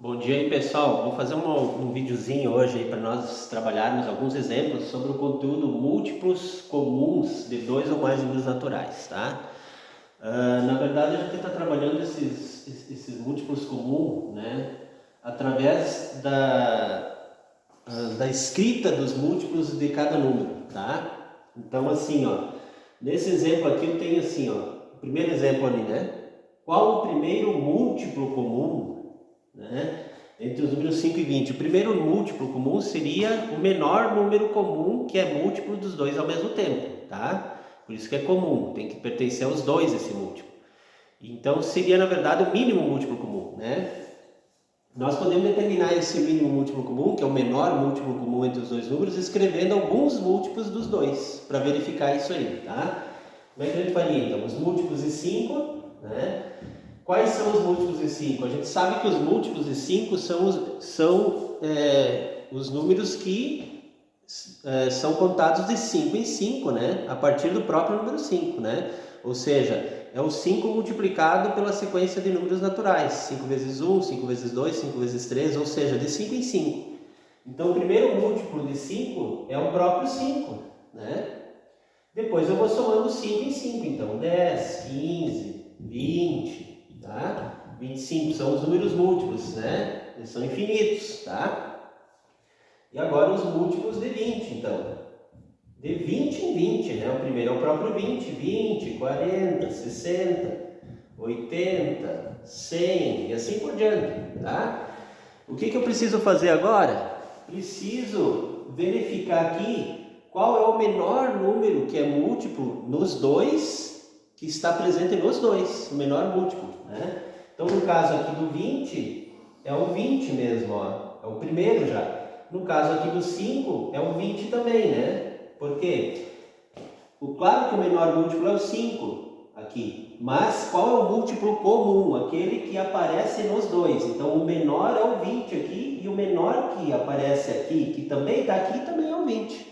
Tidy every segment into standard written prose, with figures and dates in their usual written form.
Bom dia aí, pessoal. Vou fazer um videozinho hoje aí para nós trabalharmos alguns exemplos sobre o conteúdo múltiplos comuns de dois ou mais números naturais, tá? Na verdade, a gente está trabalhando esses múltiplos comuns, né, através da escrita dos múltiplos de cada número, tá? Então, assim, ó, nesse exemplo aqui eu tenho assim, ó, o primeiro exemplo ali, né? Qual o primeiro múltiplo comum, né, entre os números 5 e 20? O primeiro múltiplo comum seria o menor número comum, que é múltiplo dos dois ao mesmo tempo, tá? Por isso que é comum, tem que pertencer aos dois esse múltiplo. Então seria, na verdade, o mínimo múltiplo comum, né? Nós podemos determinar esse mínimo múltiplo comum, que é o menor múltiplo comum entre os dois números, escrevendo alguns múltiplos dos dois, para verificar isso aí, tá? Como é que a gente faria então? Os múltiplos de 5, né? Quais são os múltiplos de 5? A gente sabe que os múltiplos de 5 são os números que são contados de 5 em 5, né? A partir do próprio número 5, né? Ou seja, é o 5 multiplicado pela sequência de números naturais. 5 vezes 1, 5 vezes 2, 5 vezes 3, ou seja, de 5 em 5. Então, o primeiro múltiplo de 5 é o próprio 5, né? Depois eu vou somando 5 em 5, então 10, 15, 20, tá? 25 são os números múltiplos, né? Eles são infinitos, tá? E agora os múltiplos de 20, então. De 20 em 20, né? O primeiro é o próprio 20, 20, 40, 60, 80, 100 e assim por diante, tá? O que eu preciso fazer agora? Preciso verificar aqui qual é o menor número que é múltiplo nos dois, que está presente nos dois, o menor múltiplo, né? Então, no caso aqui do 20, é o 20 mesmo, ó, é o primeiro já. No caso aqui do 5, é o 20 também, né? Por quê? Claro que o menor múltiplo é o 5 aqui, mas qual é o múltiplo comum? Aquele que aparece nos dois. Então, o menor é o 20 aqui e o menor que aparece aqui, que também está aqui, também é o 20.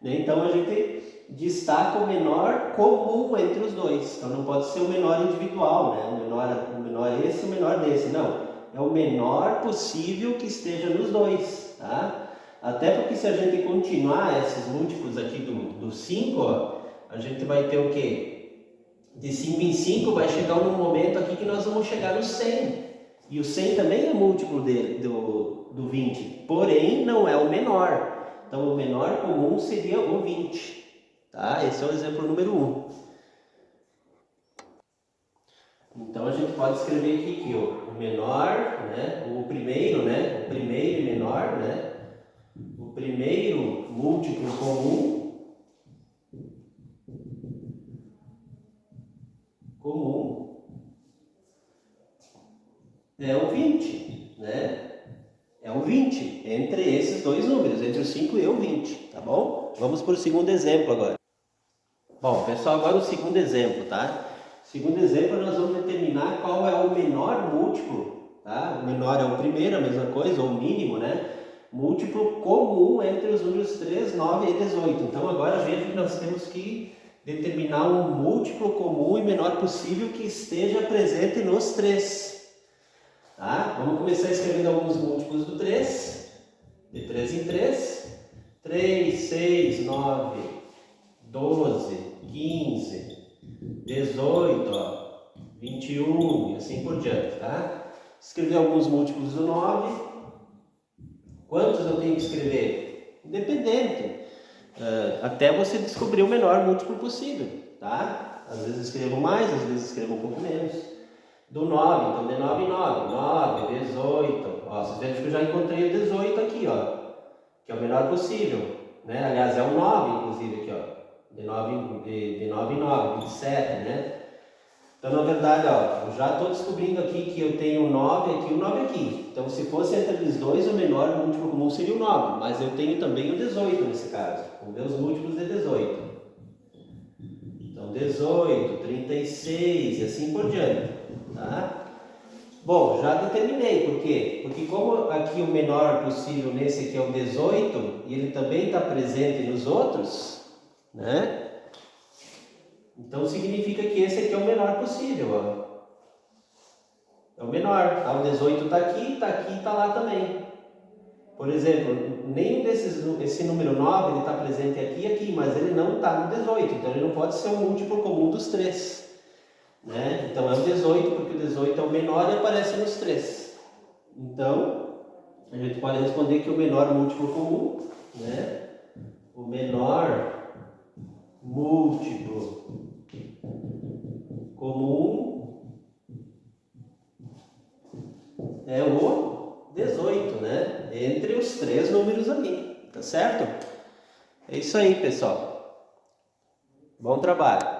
Né? Então, a gente destaca o menor comum entre os dois. Então, não pode ser o menor individual, né? O menor esse e o menor desse. Não, é o menor possível que esteja nos dois, tá? Até porque se a gente continuar esses múltiplos aqui do 5, ó, a gente vai ter o quê? De 5 em 5 vai chegar um momento aqui que nós vamos chegar no 100. E o 100 também é múltiplo do 20, porém não é o menor. Então o menor comum seria o 20. Tá? Esse é o exemplo número 1. Então a gente pode escrever aqui que o menor, né, o primeiro e menor, né, o primeiro múltiplo comum é o 20, né? É o 20 entre esses dois números, entre o 5 e o 20, tá bom? Vamos para o segundo exemplo agora. Bom, pessoal, agora o segundo exemplo, tá? Segundo exemplo, nós vamos determinar qual é o menor múltiplo, tá? O menor é o primeiro, a mesma coisa, ou o mínimo, né? Múltiplo comum entre os números 3, 9 e 18. Então, agora veja que nós temos que determinar um múltiplo comum e menor possível que esteja presente nos três. Tá? Vamos começar escrevendo alguns múltiplos do 3, de 3 em 3. 3, 6, 9, 12, 15, 18, ó, 21 e assim por diante, tá? Escrever alguns múltiplos do 9. Quantos eu tenho que escrever? Independente. Até você descobrir o menor múltiplo possível, tá? Às vezes escrevo mais, às vezes escrevo um pouco menos. Do 9, então de 9 em 9, 9, 18. Ó, vocês vejam que eu já encontrei o 18 aqui, ó, que é o menor possível, né? Aliás, é o 9, inclusive, aqui, ó. De 9 em 9, 27, né? Então, na verdade, ó, eu já estou descobrindo aqui que eu tenho o 9 aqui e o 9 aqui. Então, se fosse entre eles dois, o menor múltiplo comum seria o 9, mas eu tenho também o 18 nesse caso. Vamos ver os múltiplos de 18. Então, 18, 36 e assim por diante, tá? Bom, já determinei, por quê? Porque como aqui o menor possível nesse aqui é o 18, e ele também está presente nos outros, né? Então significa que esse aqui é o menor possível, ó. é o menor. Tá? O 18 está aqui, está lá também. Por exemplo, nenhum esse número 9 ele está presente aqui e aqui, mas ele não está no 18, então ele não pode ser um múltiplo comum dos 3. Né? Então é o 18, porque o 18 é o menor e aparece nos 3. Então, a gente pode responder que o menor múltiplo comum, né? O menor múltiplo comum é o 18, né? Entre os 3 números ali, tá certo? É isso aí, pessoal. Bom trabalho.